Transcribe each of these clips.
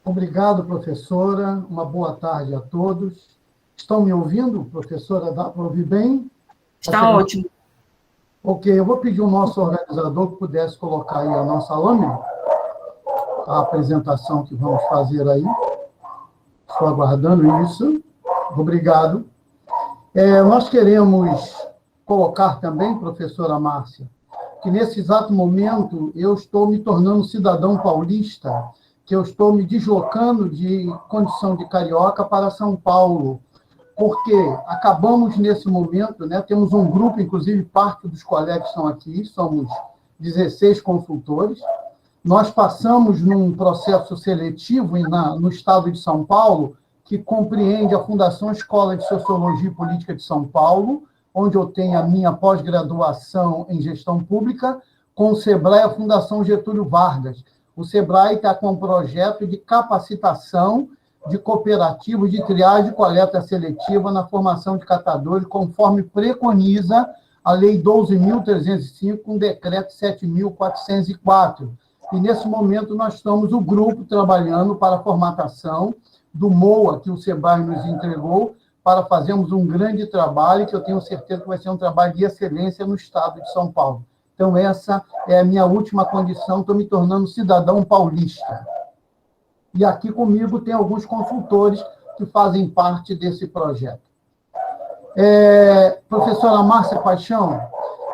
Obrigado, professora. Uma boa tarde a todos. Estão me ouvindo, professora? Dá para ouvir bem? Está ótimo. Ok, eu vou pedir ao nosso organizador que pudesse colocar aí a nossa lâmina, a apresentação que vamos fazer aí. Estou aguardando isso. Obrigado. Nós queremos colocar também, professora Márcia, que nesse exato momento eu estou me tornando cidadão paulista, que eu estou me deslocando de condição de carioca para São Paulo, porque acabamos nesse momento, né, temos um grupo, inclusive parte dos colegas estão aqui, somos 16 consultores, nós passamos num processo seletivo no estado de São Paulo, que compreende a Fundação Escola de Sociologia e Política de São Paulo, onde eu tenho a minha pós-graduação em gestão pública, com o SEBRAE e a Fundação Getúlio Vargas. O SEBRAE está com um projeto de capacitação de cooperativos de triagem e coleta seletiva na formação de catadores, conforme preconiza a Lei 12.305, com o Decreto 7.404. E, nesse momento, nós estamos, o grupo, trabalhando para a formatação do MOA, que o SEBRAE nos entregou, para fazermos um grande trabalho, que eu tenho certeza que vai ser um trabalho de excelência no estado de São Paulo. Então, essa é a minha última condição, estou me tornando cidadão paulista. E aqui comigo tem alguns consultores que fazem parte desse projeto. Professora Márcia Paixão,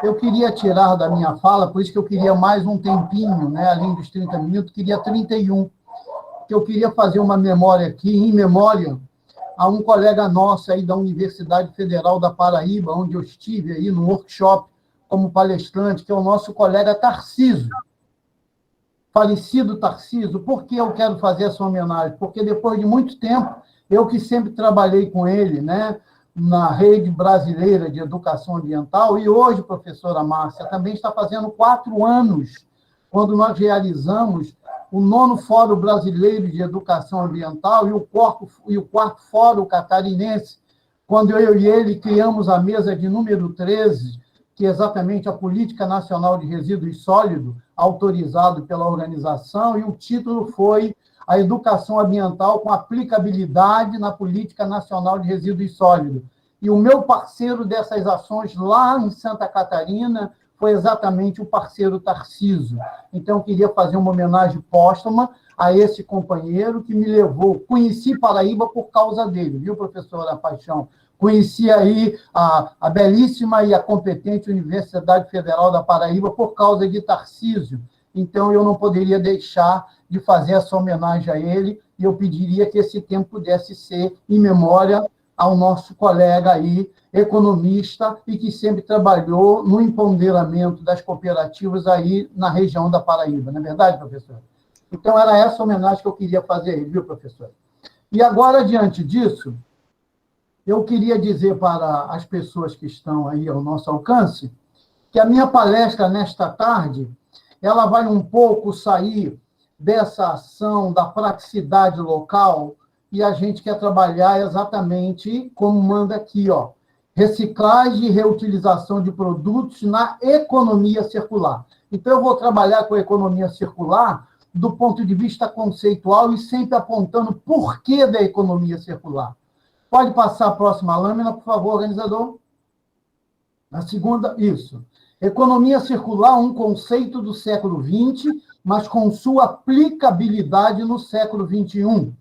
eu queria tirar da minha fala, por isso que eu queria mais um tempinho, né, além dos 30 minutos, queria 31, que eu queria fazer uma memória aqui, em memória a um colega nosso aí da Universidade Federal da Paraíba, onde eu estive aí no workshop como palestrante, que é o nosso colega Tarcísio, falecido Tarcísio. Por que eu quero fazer essa homenagem? Porque depois de muito tempo, eu que sempre trabalhei com ele, né, na rede brasileira de educação ambiental, e hoje, professora Márcia, também está fazendo 4 anos, quando nós realizamos o 9º Fórum Brasileiro de Educação Ambiental e o 4º Fórum Catarinense, quando eu e ele criamos a mesa de número 13, que é exatamente a Política Nacional de Resíduos Sólidos, autorizado pela organização, e o título foi a Educação Ambiental com aplicabilidade na Política Nacional de Resíduos Sólidos. E o meu parceiro dessas ações lá em Santa Catarina foi exatamente o parceiro Tarcísio. Então, eu queria fazer uma homenagem póstuma a esse companheiro que me levou. Conheci Paraíba por causa dele, viu, professora Paixão? Conheci aí a belíssima e a competente Universidade Federal da Paraíba por causa de Tarcísio. Então, eu não poderia deixar de fazer essa homenagem a ele, e eu pediria que esse tempo pudesse ser em memória ao nosso colega aí, economista, e que sempre trabalhou no empoderamento das cooperativas aí na região da Paraíba. Não é verdade, professor? Então, era essa homenagem que eu queria fazer a ele, viu, professor? E agora, diante disso, eu queria dizer para as pessoas que estão aí ao nosso alcance que a minha palestra nesta tarde, ela vai um pouco sair dessa ação da praticidade local, e a gente quer trabalhar exatamente como manda aqui, ó, reciclagem e reutilização de produtos na economia circular. Então, eu vou trabalhar com a economia circular do ponto de vista conceitual e sempre apontando por que da economia circular. Pode passar a próxima lâmina, por favor, organizador? Na segunda, isso. Economia circular, um conceito do século XX, mas com sua aplicabilidade no século XXI.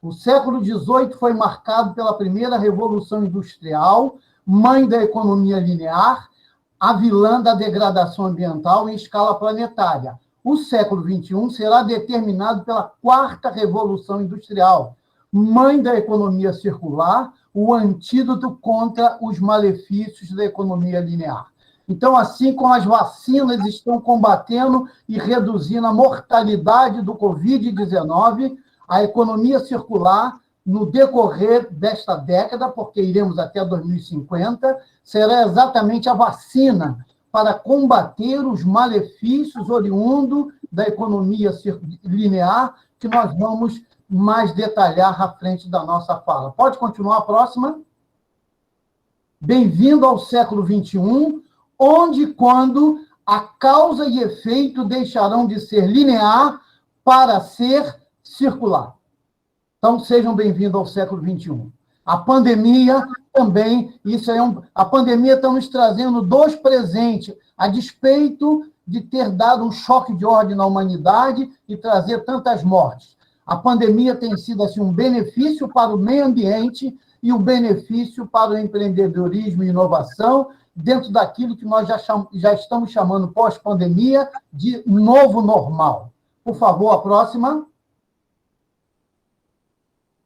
O século XVIII foi marcado pela primeira revolução industrial, mãe da economia linear, a vilã da degradação ambiental em escala planetária. O século XXI será determinado pela quarta revolução industrial, mãe da economia circular, o antídoto contra os malefícios da economia linear. Então, assim como as vacinas estão combatendo e reduzindo a mortalidade do Covid-19, a economia circular, no decorrer desta década, porque iremos até 2050, será exatamente a vacina para combater os malefícios oriundos da economia linear, que nós vamos mais detalhar à frente da nossa fala. Pode continuar a próxima? Bem-vindo ao século XXI, onde e quando a causa e efeito deixarão de ser linear para ser circular. Então, sejam bem-vindos ao século XXI. A pandemia também, a pandemia está nos trazendo dois presentes, a despeito de ter dado um choque de ordem na humanidade e trazer tantas mortes. A pandemia tem sido assim, um benefício para o meio ambiente e um benefício para o empreendedorismo e inovação, dentro daquilo que nós já estamos chamando pós-pandemia de novo normal. Por favor, a próxima.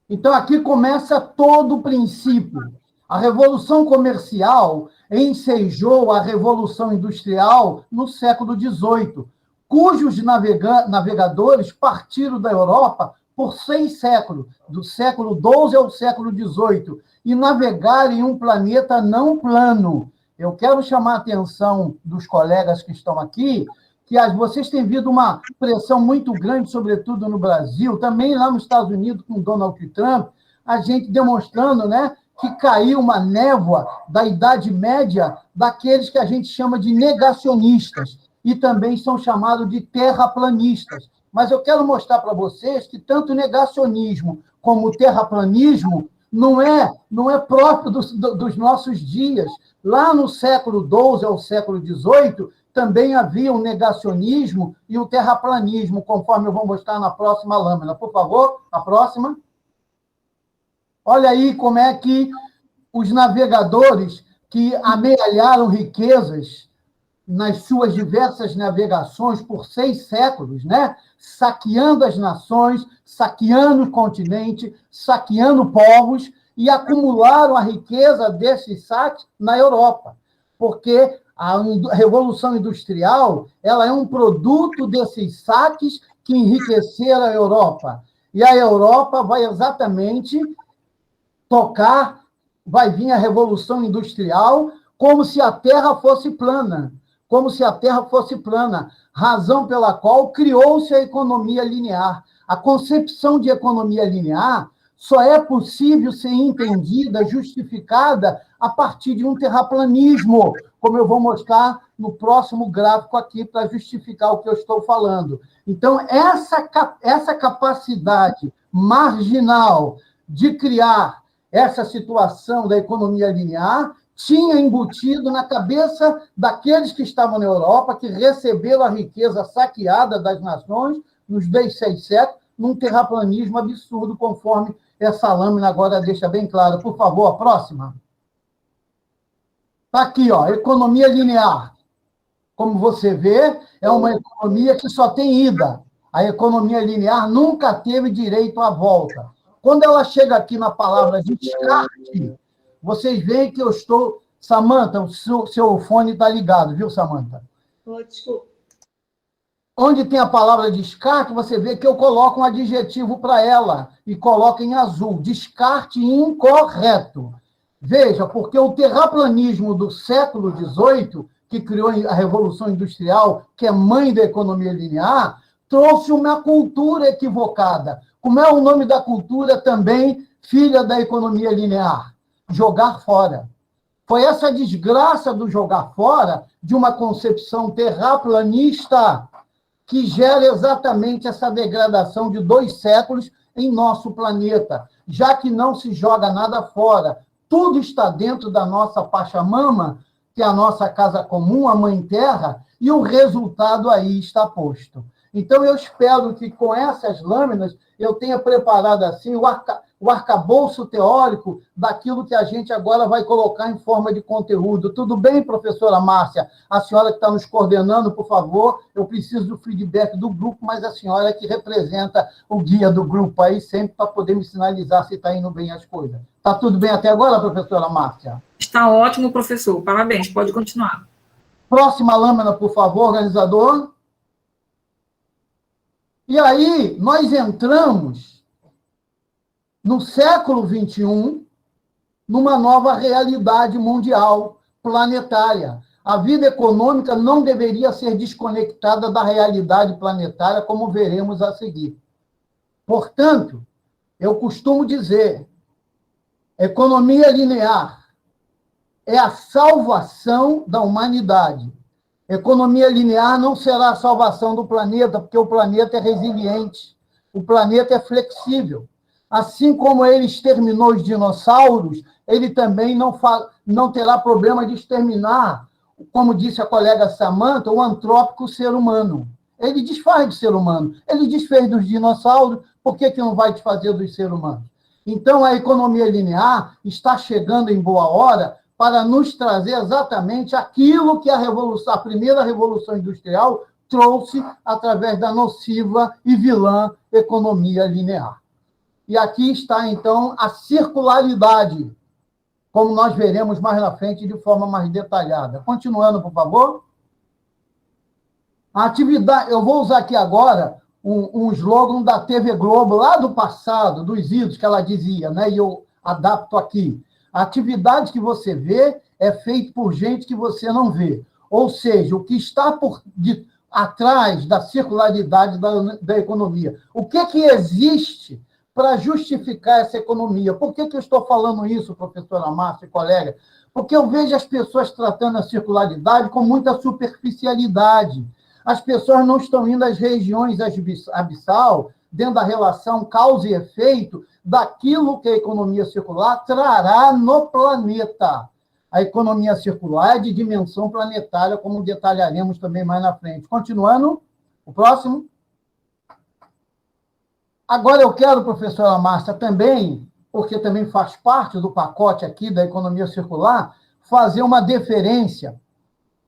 Então, aqui começa todo o princípio. A Revolução Comercial ensejou a Revolução Industrial no século XVIII, cujos navegadores partiram da Europa por 6 séculos, do século XII ao século XVIII, e navegaram em um planeta não plano. Eu quero chamar a atenção dos colegas que estão aqui, que vocês têm visto uma pressão muito grande, sobretudo no Brasil, também lá nos Estados Unidos, com Donald Trump, a gente demonstrando, né, que caiu uma névoa da Idade Média daqueles que a gente chama de negacionistas, e também são chamados de terraplanistas. Mas eu quero mostrar para vocês que tanto negacionismo como o terraplanismo não é próprio dos nossos dias. Lá no século XII ao século XVIII, também havia um negacionismo e o terraplanismo, conforme eu vou mostrar na próxima lâmina. Por favor, a próxima. Olha aí como é que os navegadores que amealharam riquezas nas suas diversas navegações por 6 séculos, né? Saqueando as nações, saqueando o continente, saqueando povos, e acumularam a riqueza desses saques na Europa, porque a Revolução Industrial ela é um produto desses saques que enriqueceram a Europa. E a Europa vai exatamente tocar, vai vir a Revolução Industrial como se a Terra fosse plana, razão pela qual criou-se a economia linear. A concepção de economia linear só é possível ser entendida, justificada, a partir de um terraplanismo, como eu vou mostrar no próximo gráfico aqui, para justificar o que eu estou falando. Então, essa capacidade marginal de criar essa situação da economia linear tinha embutido na cabeça daqueles que estavam na Europa, que receberam a riqueza saqueada das nações nos 6 séculos, num terraplanismo absurdo, conforme essa lâmina agora deixa bem claro. Por favor, a próxima. Está aqui, ó, economia linear. Como você vê, é uma economia que só tem ida. A economia linear nunca teve direito à volta. Quando ela chega aqui na palavra descarte, vocês veem que eu estou... Samantha, o seu fone está ligado, viu, Samantha? Desculpa. Onde tem a palavra descarte, você vê que eu coloco um adjetivo para ela e coloco em azul. Descarte incorreto. Veja, porque o terraplanismo do século XVIII, que criou a Revolução Industrial, que é mãe da economia linear, trouxe uma cultura equivocada. Como é o nome da cultura também, filha da economia linear? Jogar fora. Foi essa desgraça do jogar fora de uma concepção terraplanista que gera exatamente essa degradação de 2 séculos em nosso planeta, já que não se joga nada fora. Tudo está dentro da nossa Pachamama, que é a nossa casa comum, a Mãe Terra, e o resultado aí está posto. Então, eu espero que, com essas lâminas, eu tenha preparado assim o arcabouço teórico daquilo que a gente agora vai colocar em forma de conteúdo. Tudo bem, professora Márcia? A senhora que está nos coordenando, por favor, eu preciso do feedback do grupo, mas a senhora é que representa o guia do grupo aí, sempre para poder me sinalizar se está indo bem as coisas. Está tudo bem até agora, professora Márcia? Está ótimo, professor. Parabéns, pode continuar. Próxima lâmina, por favor, organizador. E aí, nós entramos no século XXI, numa nova realidade mundial, planetária. A vida econômica não deveria ser desconectada da realidade planetária, como veremos a seguir. Portanto, eu costumo dizer, economia linear é a salvação da humanidade. Economia linear não será a salvação do planeta, porque o planeta é resiliente, o planeta é flexível. Assim como ele exterminou os dinossauros, ele também não terá problema de exterminar, como disse a colega Samantha, o antrópico ser humano. Ele desfaz do ser humano. Ele desfez dos dinossauros, por que não vai desfazer dos seres humanos? Então, a economia linear está chegando em boa hora para nos trazer exatamente aquilo que a primeira revolução industrial trouxe através da nociva e vilã economia linear. E aqui está, então, a circularidade, como nós veremos mais na frente de forma mais detalhada. Continuando, por favor. A atividade, eu vou usar aqui agora um slogan da TV Globo, lá do passado, dos idos, que ela dizia, né? E eu adapto aqui. A atividade que você vê é feita por gente que você não vê. Ou seja, o que está atrás da circularidade da economia. O que existe para justificar essa economia? Por que eu estou falando isso, professora Márcia e colega? Porque eu vejo as pessoas tratando a circularidade com muita superficialidade. As pessoas não estão indo às regiões abissal, dentro da relação causa e efeito, daquilo que a economia circular trará no planeta. A economia circular é de dimensão planetária, como detalharemos também mais na frente. Continuando, o próximo. Agora eu quero, professora Márcia, também, porque também faz parte do pacote aqui da economia circular, fazer uma deferência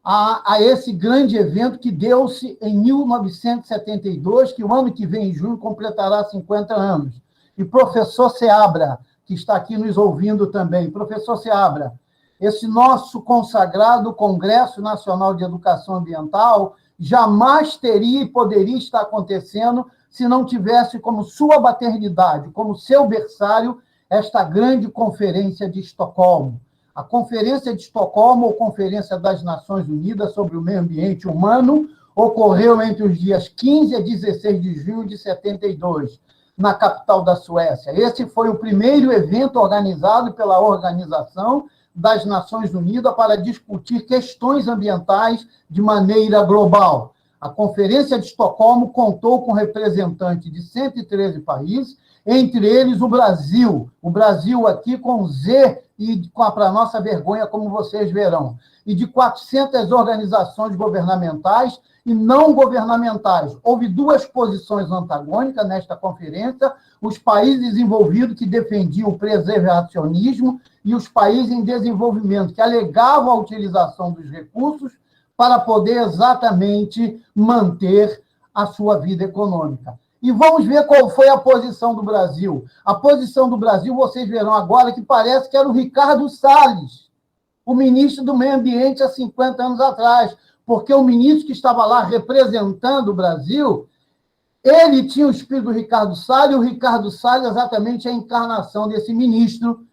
a esse grande evento que deu-se em 1972, que o ano que vem, em junho, completará 50 anos. E professor Seabra, que está aqui nos ouvindo também. Professor Seabra, esse nosso consagrado Congresso Nacional de Educação Ambiental jamais teria e poderia estar acontecendo se não tivesse como sua maternidade, como seu berçário, esta grande Conferência de Estocolmo. A Conferência de Estocolmo, ou Conferência das Nações Unidas sobre o Meio Ambiente Humano, ocorreu entre os dias 15 a 16 de junho de 72, na capital da Suécia. Esse foi o primeiro evento organizado pela Organização das Nações Unidas para discutir questões ambientais de maneira global. A Conferência de Estocolmo contou com representantes de 113 países, entre eles o Brasil aqui com Z e para nossa vergonha, como vocês verão, e de 400 organizações governamentais e não governamentais. Houve duas posições antagônicas nesta conferência, os países desenvolvidos que defendiam o preservacionismo e os países em desenvolvimento que alegavam a utilização dos recursos para poder exatamente manter a sua vida econômica. E vamos ver qual foi a posição do Brasil. A posição do Brasil, vocês verão agora, que parece que era o Ricardo Salles, o ministro do Meio Ambiente há 50 anos atrás, porque o ministro que estava lá representando o Brasil, ele tinha o espírito do Ricardo Salles, e o Ricardo Salles exatamente é a encarnação desse ministro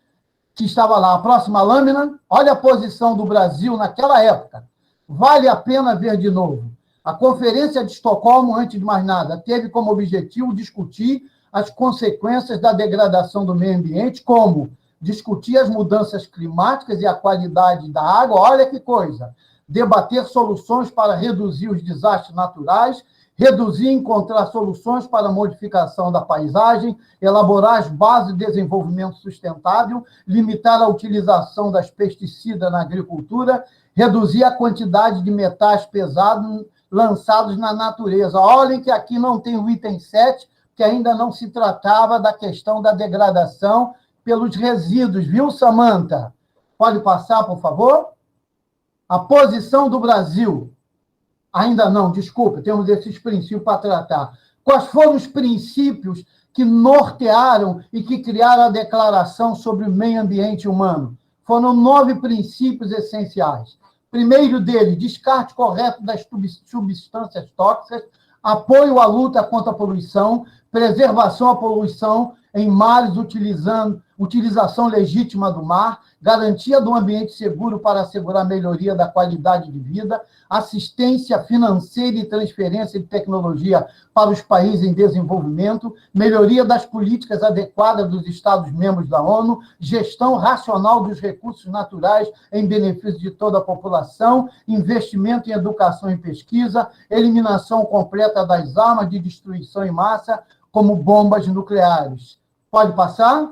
que estava lá. A próxima lâmina, olha a posição do Brasil naquela época. Vale a pena ver de novo. A Conferência de Estocolmo, antes de mais nada, teve como objetivo discutir as consequências da degradação do meio ambiente, como discutir as mudanças climáticas e a qualidade da água, olha que coisa, debater soluções para reduzir os desastres naturais, reduzir e encontrar soluções para a modificação da paisagem, elaborar as bases de desenvolvimento sustentável, limitar a utilização das pesticidas na agricultura, reduzir a quantidade de metais pesados lançados na natureza. Olhem que aqui não tem o item 7, que ainda não se tratava da questão da degradação pelos resíduos, viu, Samantha? Pode passar, por favor? A posição do Brasil. Ainda não, desculpa, temos esses princípios para tratar. Quais foram os princípios que nortearam e que criaram a Declaração sobre o Meio Ambiente Humano? Foram 9 princípios essenciais. Primeiro dele, descarte correto das substâncias tóxicas, apoio à luta contra a poluição, preservação à poluição em mares, utilização legítima do mar, garantia do ambiente seguro para assegurar a melhoria da qualidade de vida, assistência financeira e transferência de tecnologia para os países em desenvolvimento, melhoria das políticas adequadas dos Estados-membros da ONU, gestão racional dos recursos naturais em benefício de toda a população, investimento em educação e pesquisa, eliminação completa das armas de destruição em massa, como bombas nucleares. Pode passar?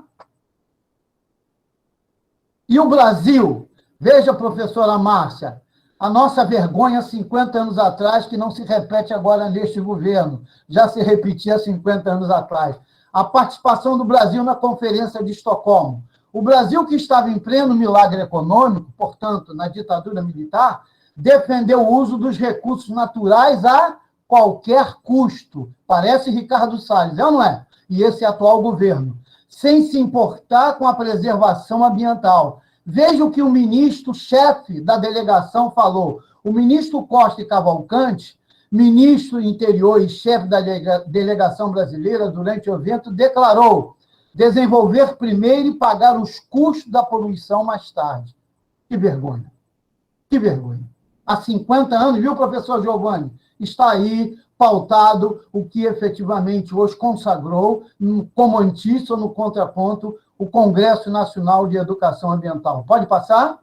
E o Brasil? Veja, professora Márcia, a nossa vergonha 50 anos atrás, que não se repete agora neste governo, já se repetia 50 anos atrás. A participação do Brasil na Conferência de Estocolmo. O Brasil, que estava em pleno milagre econômico, portanto, na ditadura militar, defendeu o uso dos recursos naturais a qualquer custo. Parece Ricardo Salles, é ou não é? E esse atual governo, sem se importar com a preservação ambiental. Veja o que o ministro-chefe da delegação falou. O ministro Costa e Cavalcante, ministro do Interior e chefe da delegação brasileira, durante o evento, declarou desenvolver primeiro e pagar os custos da poluição mais tarde. Que vergonha. Que vergonha. Há 50 anos, viu, professor Giovanni? Está aí pautado o que efetivamente hoje consagrou, como antídoto, no contraponto, o Congresso Nacional de Educação Ambiental. Pode passar?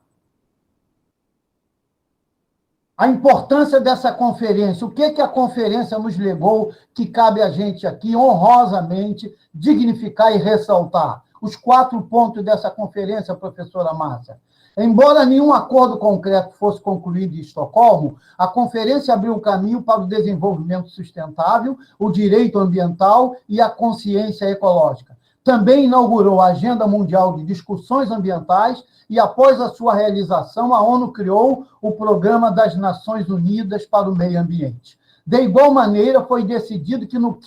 A importância dessa conferência, o que a conferência nos legou, que cabe a gente aqui, honrosamente, dignificar e ressaltar. Os 4 pontos dessa conferência, professora Márcia. Embora nenhum acordo concreto fosse concluído em Estocolmo, a conferência abriu o caminho para o desenvolvimento sustentável, o direito ambiental e a consciência ecológica. Também inaugurou a Agenda Mundial de Discussões Ambientais e, após a sua realização, a ONU criou o Programa das Nações Unidas para o Meio Ambiente. De igual maneira, foi decidido que no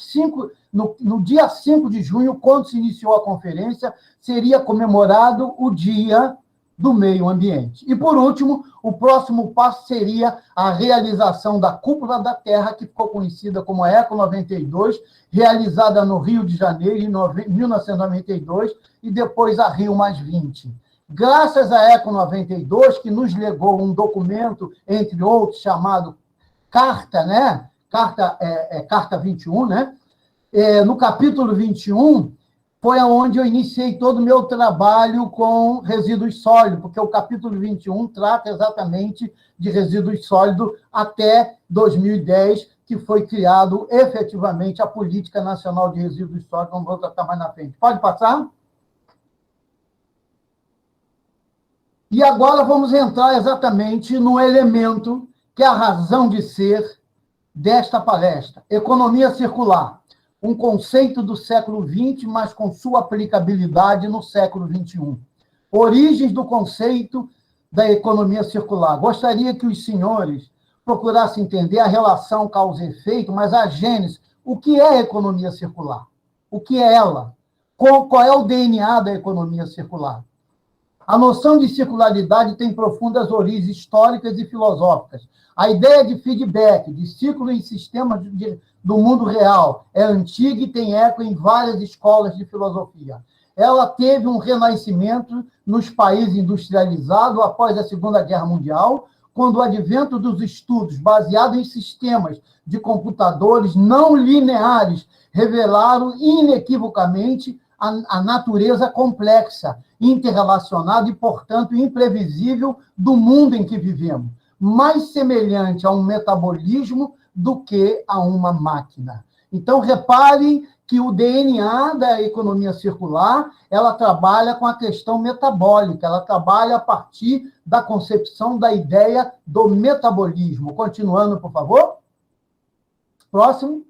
dia 5 de junho, quando se iniciou a conferência, seria comemorado o Dia do Meio Ambiente. E, por último, o próximo passo seria a realização da Cúpula da Terra, que ficou conhecida como a Eco 92, realizada no Rio de Janeiro em 1992, e depois a Rio +20. Graças à Eco 92, que nos legou um documento, entre outros, chamado Carta, né? Carta 21, né? No capítulo 21, foi onde eu iniciei todo o meu trabalho com resíduos sólidos, porque o capítulo 21 trata exatamente de resíduos sólidos até 2010, que foi criado efetivamente a Política Nacional de Resíduos Sólidos, como vou tratar mais na frente. Pode passar? E agora vamos entrar exatamente no elemento que é a razão de ser desta palestra. Economia circular. Um conceito do século XX, mas com sua aplicabilidade no século XXI. Origens do conceito da economia circular. Gostaria que os senhores procurassem entender a relação causa e efeito, mas a gênese. O que é a economia circular? O que é ela? Qual é o DNA da economia circular? A noção de circularidade tem profundas origens históricas e filosóficas. A ideia de feedback, de ciclo em sistemas do mundo real, é antiga e tem eco em várias escolas de filosofia. Ela teve um renascimento nos países industrializados após a Segunda Guerra Mundial, quando o advento dos estudos baseados em sistemas de computadores não lineares revelaram inequivocamente a natureza complexa, interrelacionada e, portanto, imprevisível do mundo em que vivemos, mais semelhante a um metabolismo do que a uma máquina. Então, repare que o DNA da economia circular, ela trabalha com a questão metabólica, ela trabalha a partir da concepção da ideia do metabolismo. Continuando, por favor. Próximo.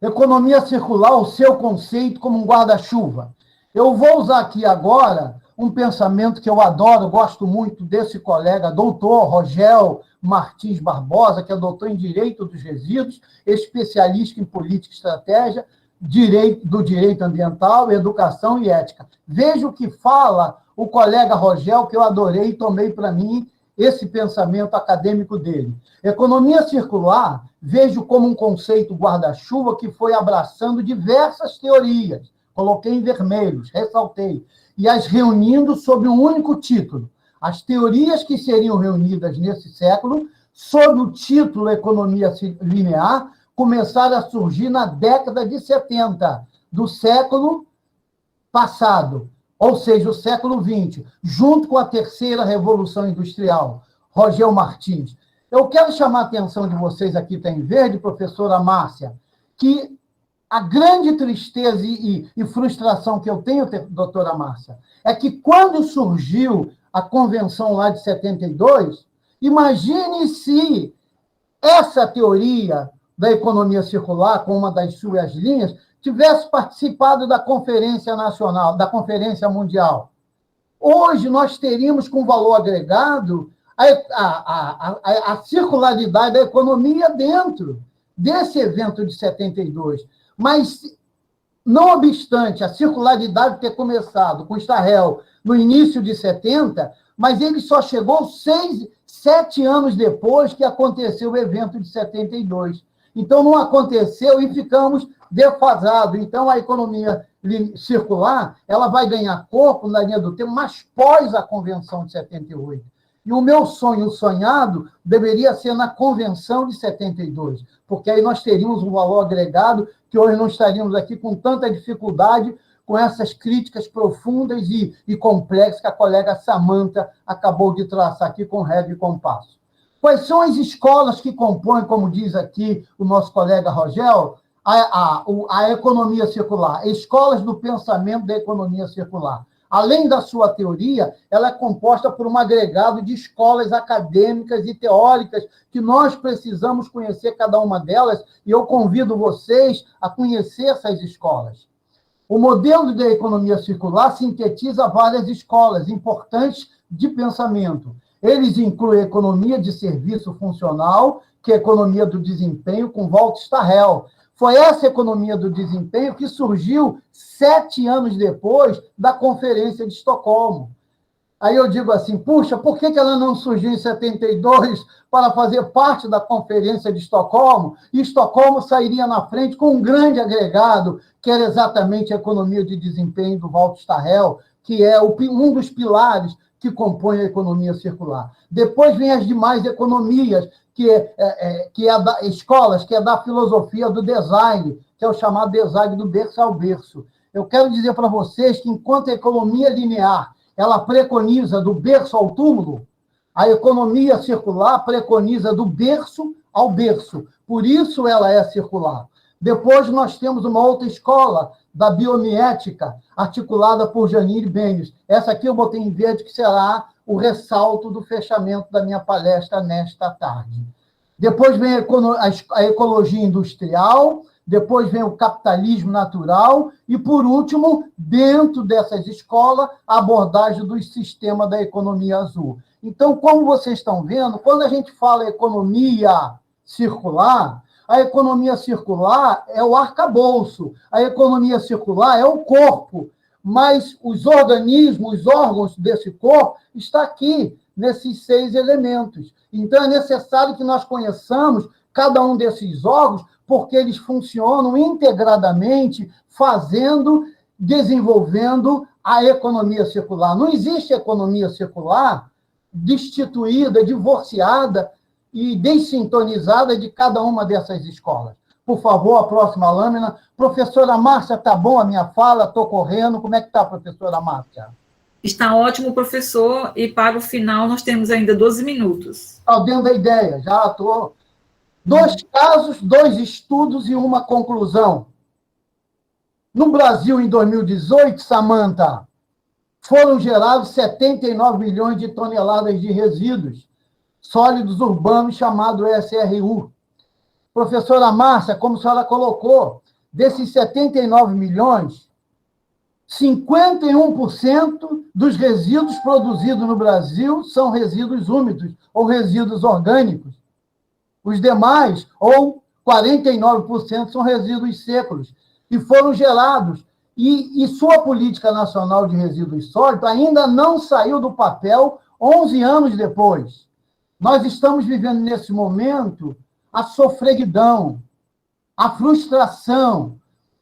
Economia circular, o seu conceito como um guarda-chuva. Eu vou usar aqui agora um pensamento que eu adoro, gosto muito desse colega, doutor Rogel Martins Barbosa, que é doutor em Direito dos Resíduos, especialista em Política e Estratégia, do Direito Ambiental, Educação e Ética. Veja o que fala o colega Rogel, que eu adorei e tomei para mim esse pensamento acadêmico dele. Economia circular, vejo como um conceito guarda-chuva que foi abraçando diversas teorias, coloquei em vermelhos, ressaltei, e as reunindo sob um único título. As teorias que seriam reunidas nesse século, sob o título Economia Linear, começaram a surgir na década de 70 do século passado, ou seja, o século XX, junto com a terceira Revolução Industrial. Rogel Martins. Eu quero chamar a atenção de vocês aqui, está em verde, professora Márcia, que a grande tristeza e frustração que eu tenho, doutora Márcia, é que quando surgiu a convenção lá de 72, imagine se essa teoria da economia circular, com uma das suas linhas, tivesse participado da Conferência Nacional, da Conferência Mundial. Hoje, nós teríamos, com valor agregado, a circularidade da economia dentro desse evento de 72. Mas, não obstante a circularidade ter começado com Starrell no início de 70, mas ele só chegou 7 anos depois que aconteceu o evento de 72. Então, não aconteceu e ficamos defasados. Então, a economia circular ela vai ganhar corpo na linha do tempo, mas pós a Convenção de 78. E o meu sonho sonhado deveria ser na Convenção de 72, porque aí nós teríamos um valor agregado que hoje não estaríamos aqui com tanta dificuldade com essas críticas profundas e complexas que a colega Samantha acabou de traçar aqui com régua e compasso. Quais são as escolas que compõem, como diz aqui o nosso colega Rogel, a economia circular? Escolas do pensamento da economia circular. Além da sua teoria, ela é composta por um agregado de escolas acadêmicas e teóricas que nós precisamos conhecer cada uma delas, e eu convido vocês a conhecer essas escolas. O modelo da economia circular sintetiza várias escolas importantes de pensamento. Eles incluem a economia de serviço funcional, que é a economia do desempenho, com Walter Starrell. Foi essa economia do desempenho que surgiu 7 anos depois da Conferência de Estocolmo. Aí eu digo assim, puxa, por que ela não surgiu em 72 para fazer parte da Conferência de Estocolmo? E Estocolmo sairia na frente com um grande agregado, que era exatamente a economia de desempenho do Walter Starrell, que é um dos pilares que compõe a economia circular. Depois vem as demais economias, que é da escolas, que é da filosofia do design, que é o chamado design do berço ao berço. Eu quero dizer para vocês que, enquanto a economia linear ela preconiza do berço ao túmulo, a economia circular preconiza do berço ao berço. Por isso ela é circular. Depois nós temos uma outra escola, da biomimética, articulada por Janine Benes. Essa aqui eu botei em verde, que será o ressalto do fechamento da minha palestra nesta tarde. Depois vem a ecologia industrial, depois vem o capitalismo natural e, por último, dentro dessas escolas, a abordagem do sistema da economia azul. Então, como vocês estão vendo, quando a gente fala economia circular, a economia circular é o arcabouço, a economia circular é o corpo, mas os organismos, os órgãos desse corpo, estão aqui, nesses 6 elementos. Então, é necessário que nós conheçamos cada um desses órgãos, porque eles funcionam integradamente, desenvolvendo a economia circular. Não existe economia circular destituída, divorciada e dessintonizada de cada uma dessas escolas. Por favor, a próxima lâmina. Professora Márcia, está bom a minha fala? Estou correndo. Como é que está, professora Márcia? Está ótimo, professor, e para o final nós temos ainda 12 minutos. Está dentro da ideia, já estou... 2 casos, 2 estudos e uma conclusão. No Brasil, em 2018, Samantha, foram gerados 79 milhões de toneladas de resíduos sólidos urbanos, chamado SRU. Professora Márcia, como a senhora colocou, desses 79 milhões, 51% dos resíduos produzidos no Brasil são resíduos úmidos ou resíduos orgânicos. Os demais, ou 49%, são resíduos secos e foram gerados. E sua política nacional de resíduos sólidos ainda não saiu do papel 11 anos depois. Nós estamos vivendo, nesse momento, a sofreguidão, a frustração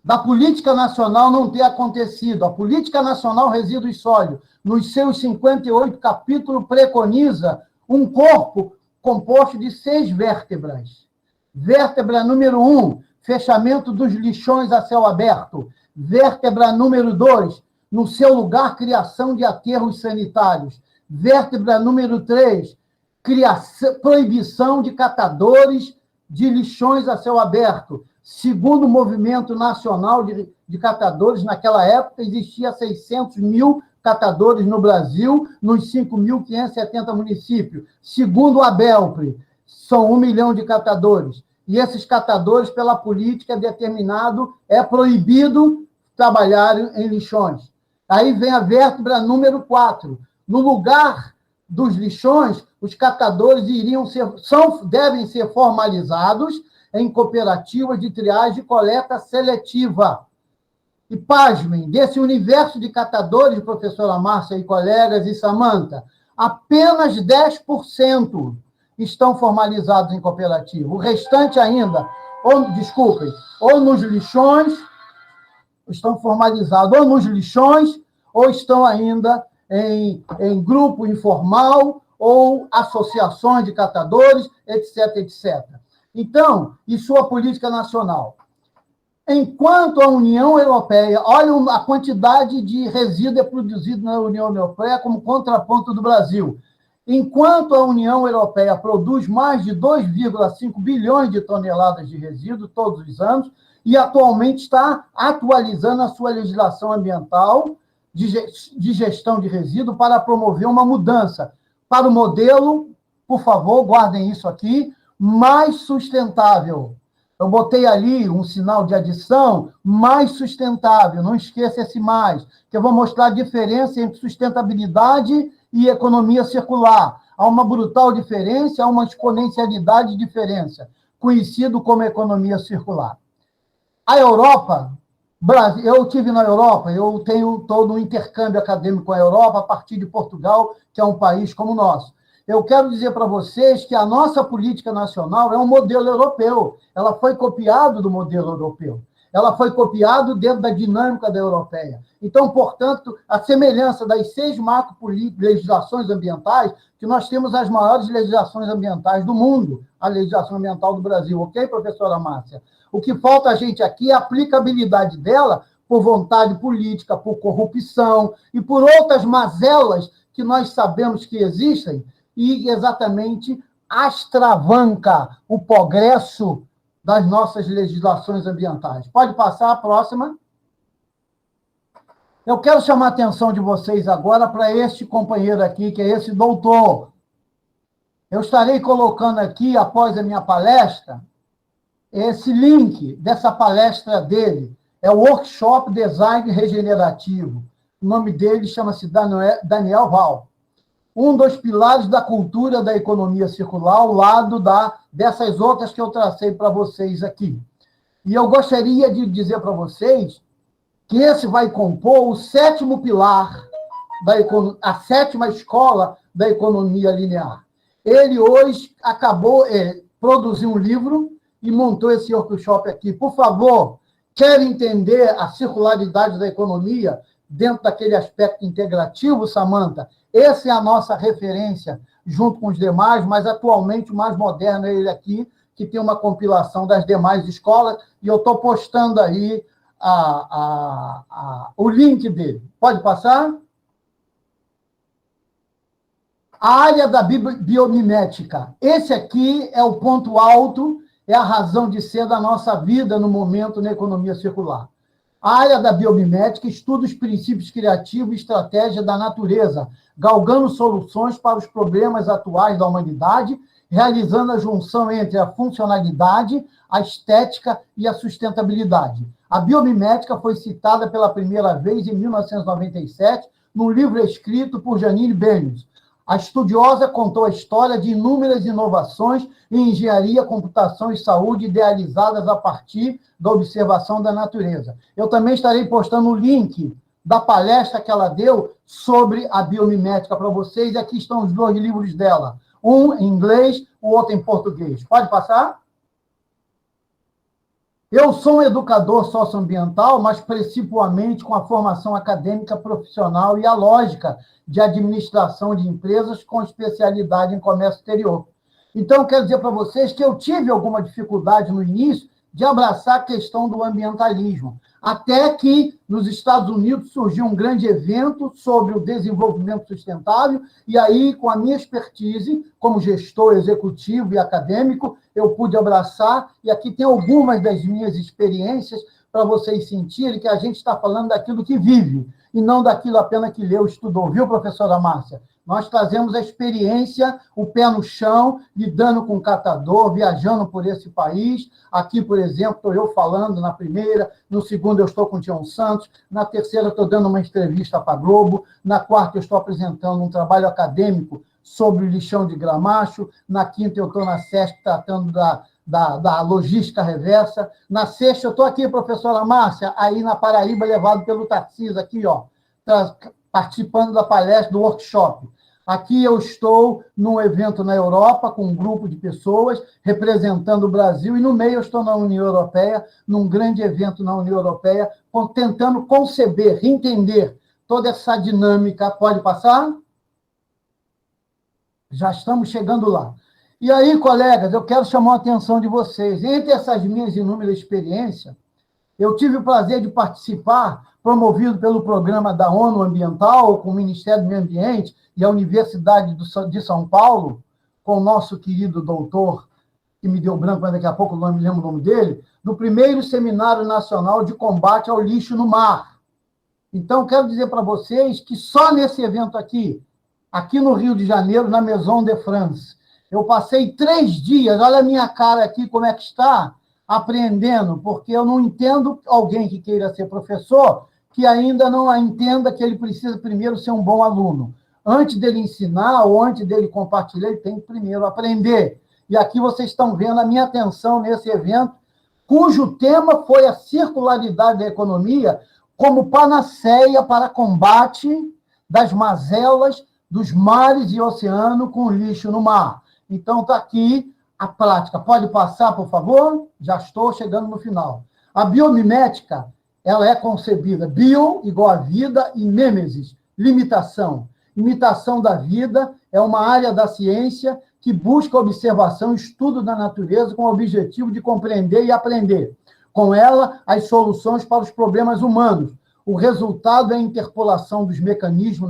da política nacional não ter acontecido. A Política Nacional Resíduos Sólidos, nos seus 58 capítulos, preconiza um corpo composto de 6 vértebras. Vértebra número 1, fechamento dos lixões a céu aberto. Vértebra número 2, no seu lugar, criação de aterros sanitários. Vértebra número 3, proibição de catadores de lixões a céu aberto. Segundo o Movimento Nacional de Catadores, naquela época, existia 600 mil catadores no Brasil, nos 5.570 municípios. Segundo o ABELPRE, são 1 milhão de catadores. E esses catadores, pela política, é proibido trabalhar em lixões. Aí vem a vértebra número 4. No lugar dos lixões, os catadores devem ser formalizados em cooperativas de triagem e coleta seletiva. E, pasmem, desse universo de catadores, professora Márcia e colegas e Samanta, apenas 10% estão formalizados em cooperativa. O restante ainda, ou nos lixões, estão formalizados ou nos lixões, ou estão ainda em grupo informal, ou associações de catadores, etc., etc. Então, e sua política nacional? Enquanto a União Europeia, olha a quantidade de resíduo produzido na União Europeia como contraponto do Brasil. Enquanto a União Europeia produz mais de 2,5 bilhões de toneladas de resíduo todos os anos, e atualmente está atualizando a sua legislação ambiental de gestão de resíduo para promover uma mudança para o modelo, por favor, guardem isso aqui, mais sustentável. Eu botei ali um sinal de adição, mais sustentável, não esqueça esse mais, que eu vou mostrar a diferença entre sustentabilidade e economia circular. Há uma brutal diferença, há uma exponencialidade de diferença, conhecido como economia circular. A Europa, eu estive na Europa, eu tenho todo um intercâmbio acadêmico com a Europa, a partir de Portugal, que é um país como o nosso. Eu quero dizer para vocês que a nossa política nacional é um modelo europeu. Ela foi copiada do modelo europeu. Ela foi copiada dentro da dinâmica da europeia. Então, portanto, a semelhança das 6 legislações ambientais, que nós temos as maiores legislações ambientais do mundo, a legislação ambiental do Brasil. Ok, professora Márcia? O que falta a gente aqui é a aplicabilidade dela por vontade política, por corrupção e por outras mazelas que nós sabemos que existem, e exatamente extravanca o progresso das nossas legislações ambientais. Pode passar a próxima. Eu quero chamar a atenção de vocês agora para este companheiro aqui, que é esse doutor. Eu estarei colocando aqui, após a minha palestra, esse link dessa palestra dele. É o Workshop Design Regenerativo. O nome dele chama-se Daniel Val. Um dos pilares da cultura da economia circular, ao lado dessas outras que eu tracei para vocês aqui. E eu gostaria de dizer para vocês que esse vai compor o 7º pilar, a 7ª escola da economia linear. Ele hoje produziu um livro e montou esse workshop aqui. Por favor, quer entender a circularidade da economia dentro daquele aspecto integrativo, Samanta? Essa é a nossa referência, junto com os demais, mas atualmente o mais moderno é ele aqui, que tem uma compilação das demais escolas, e eu estou postando aí o link dele. Pode passar? A área da biomimética. Esse aqui é o ponto alto, é a razão de ser da nossa vida no momento na economia circular. A área da biomimética estuda os princípios criativos e estratégias da natureza, galgando soluções para os problemas atuais da humanidade, realizando a junção entre a funcionalidade, a estética e a sustentabilidade. A biomimética foi citada pela primeira vez em 1997, num livro escrito por Janine Benyus. A estudiosa contou a história de inúmeras inovações em engenharia, computação e saúde idealizadas a partir da observação da natureza. Eu também estarei postando o link da palestra que ela deu sobre a biomimética para vocês, e aqui estão os 2 livros dela, um em inglês, o outro em português. Pode passar? Eu sou um educador socioambiental, mas principalmente com a formação acadêmica profissional e a lógica de administração de empresas com especialidade em comércio exterior. Então, quero dizer para vocês que eu tive alguma dificuldade no início de abraçar a questão do ambientalismo. até que nos Estados Unidos surgiu um grande evento sobre o desenvolvimento sustentável, e aí, com a minha expertise, como gestor executivo e acadêmico, eu pude abraçar, e aqui tem algumas das minhas experiências para vocês sentirem que a gente está falando daquilo que vive, e não daquilo apenas que leu, estudou, viu, professora Márcia? Nós trazemos a experiência, o pé no chão, lidando com o catador, viajando por esse país. Aqui, por exemplo, estou eu falando na primeira, no segundo eu estou com o Tião Santos, na terceira estou dando uma entrevista para a Globo, na quarta eu estou apresentando um trabalho acadêmico sobre o lixão de Gramacho, na quinta eu estou na SESC tratando da logística reversa, na sexta eu estou aqui, professora Márcia, aí na Paraíba, levado pelo Tarcísio, aqui, ó, participando da palestra, do workshop. Aqui eu estou num evento na Europa, com um grupo de pessoas, representando o Brasil, e no meio eu estou na União Europeia, num grande evento na União Europeia, tentando conceber, entender toda essa dinâmica. Pode passar? Já estamos chegando lá. E aí, colegas, eu quero chamar a atenção de vocês. Entre essas minhas inúmeras experiências, eu tive o prazer de participar, promovido pelo programa da ONU Ambiental, com o Ministério do Meio Ambiente e a Universidade de São Paulo, com o nosso querido doutor, que me deu branco, mas daqui a pouco eu não me lembro o nome dele, no primeiro Seminário Nacional de Combate ao Lixo no Mar. Então, quero dizer para vocês que só nesse evento aqui no Rio de Janeiro, na Maison de France, eu passei 3 dias, olha a minha cara aqui, como é que está, aprendendo, porque eu não entendo alguém que queira ser professor que ainda não entenda que ele precisa primeiro ser um bom aluno. Antes dele ensinar ou antes dele compartilhar, ele tem que primeiro aprender. E aqui vocês estão vendo a minha atenção nesse evento, cujo tema foi a circularidade da economia como panaceia para combate das mazelas dos mares e oceanos com lixo no mar. Então, está aqui a prática. Pode passar, por favor? Já estou chegando no final. A biomimética, ela é concebida. Bio, igual a vida, e mimesis, limitação. Imitação da vida é uma área da ciência que busca observação e estudo da natureza com o objetivo de compreender e aprender. Com ela, as soluções para os problemas humanos. O resultado é a interpolação dos mecanismos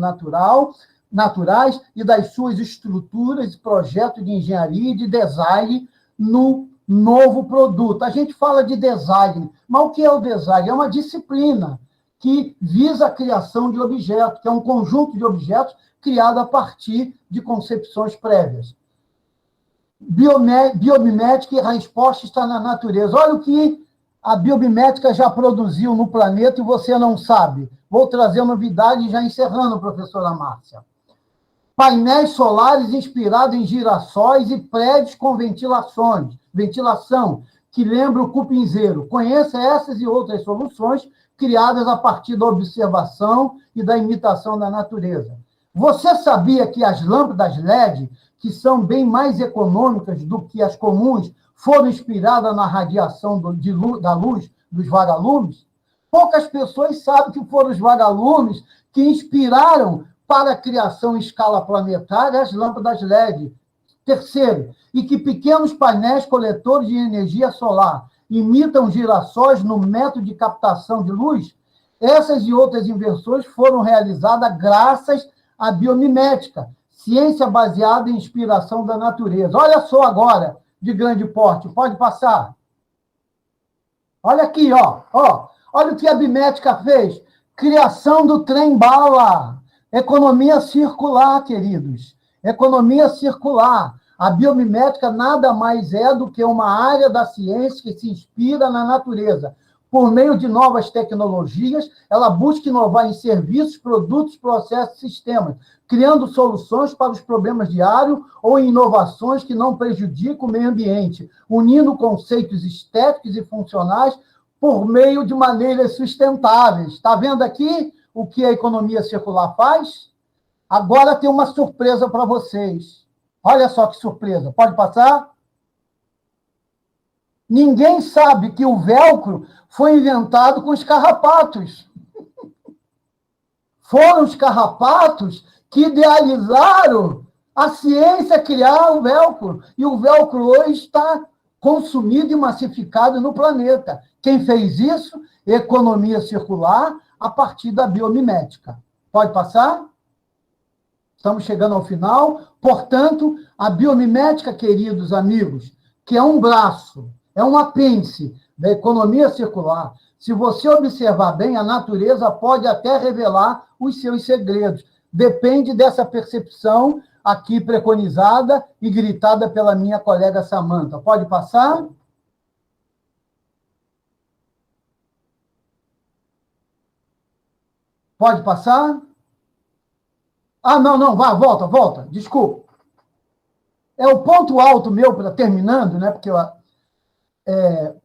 naturais e das suas estruturas e projetos de engenharia e de design no novo produto. A gente fala de design, mas o que é o design? É uma disciplina que visa a criação de objetos, que é um conjunto de objetos criado a partir de concepções prévias. Biomimética e a resposta está na natureza. Olha o que a biomimética já produziu no planeta e você não sabe. Vou trazer novidade já encerrando, professora Márcia. Painéis solares inspirados em girassóis e prédios com ventilação, que lembra o cupinzeiro. Conheça essas e outras soluções criadas a partir da observação e da imitação da natureza. Você sabia que as lâmpadas LED, que são bem mais econômicas do que as comuns, foram inspiradas na radiação da luz dos vagalumes? Poucas pessoas sabem que foram os vagalumes que inspiraram para a criação em escala planetária as lâmpadas LED. Terceiro, e que pequenos painéis coletores de energia solar imitam girassóis no método de captação de luz. Essas e outras invenções foram realizadas graças à biomimética, ciência baseada em inspiração da natureza. Olha só agora, de grande porte, pode passar. Olha aqui, ó. Olha o que a biomimética fez. Criação do trem-bala. Economia circular, queridos. Economia circular. A biomimética nada mais é do que uma área da ciência que se inspira na natureza. Por meio de novas tecnologias, ela busca inovar em serviços, produtos, processos e sistemas, criando soluções para os problemas diários ou inovações que não prejudicam o meio ambiente, unindo conceitos estéticos e funcionais por meio de maneiras sustentáveis. Está vendo aqui o que a economia circular faz? Agora tem uma surpresa para vocês. Olha só que surpresa. Pode passar? Ninguém sabe que o velcro foi inventado com os carrapatos. Foram os carrapatos que idealizaram a ciência criar o velcro. E o velcro hoje está consumido e massificado no planeta. Quem fez isso? economia circular a partir da biomimética. Pode passar? Estamos chegando ao final. Portanto, a biomimética, queridos amigos, que é um braço, é um apêndice da economia circular. Se você observar bem, a natureza pode até revelar os seus segredos. Depende dessa percepção aqui preconizada e gritada pela minha colega Samantha. Pode passar? Pode passar? Ah, não, volta. Desculpa. É o ponto alto meu, terminando, né? Porque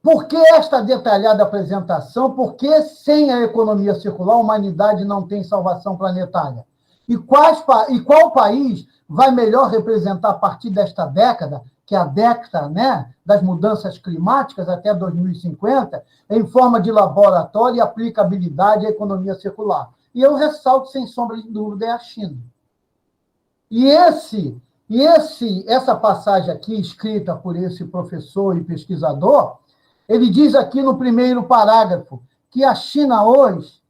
por que esta detalhada apresentação? Porque sem a economia circular, a humanidade não tem salvação planetária. E qual país vai melhor representar a partir desta década, que é a década, né, das mudanças climáticas até 2050, em forma de laboratório e aplicabilidade à economia circular? E eu ressalto, sem sombra de dúvida, é a China. E essa passagem aqui, escrita por esse professor e pesquisador, ele diz aqui no primeiro parágrafo que a China hoje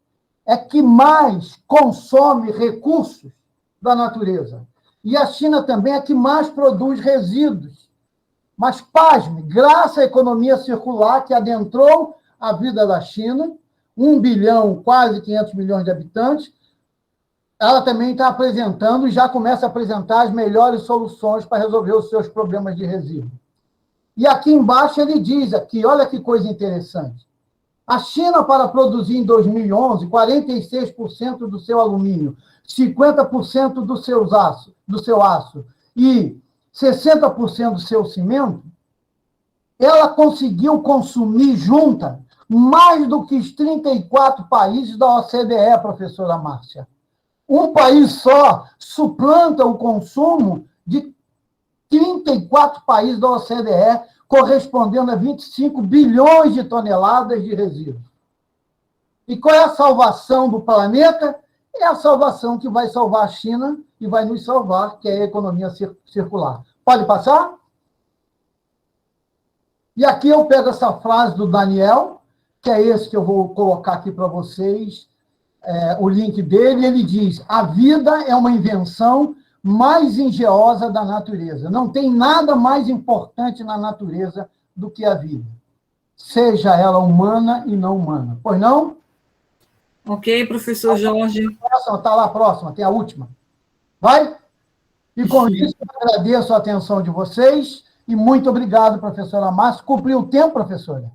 é que mais consome recursos da natureza. E a China também é que mais produz resíduos. Mas, pasme, graças à economia circular que adentrou a vida da China, 1 bilhão, quase 500 milhões de habitantes, ela também está apresentando e já começa a apresentar as melhores soluções para resolver os seus problemas de resíduo. E aqui embaixo ele diz aqui, olha que coisa interessante. A China, para produzir em 2011, 46% do seu alumínio, 50% do seu aço e 60% do seu cimento, ela conseguiu consumir junta mais do que os 34 países da OCDE, professora Márcia. Um país só suplanta o consumo de 34 países da OCDE, correspondendo a 25 bilhões de toneladas de resíduos. E qual é a salvação do planeta? É a salvação que vai salvar a China e vai nos salvar, que é a economia circular. Pode passar? E aqui eu pego essa frase do Daniel, que é esse que eu vou colocar aqui para vocês, o link dele, ele diz: a vida é uma invenção mais engenhosa da natureza. Não tem nada mais importante na natureza do que a vida, seja ela humana e não humana. Pois não? Ok, professor Jorge. Está lá a próxima, tem a última. Vai? E com isso, eu agradeço a atenção de vocês e muito obrigado, professora Márcia. Cumpriu o tempo, professora?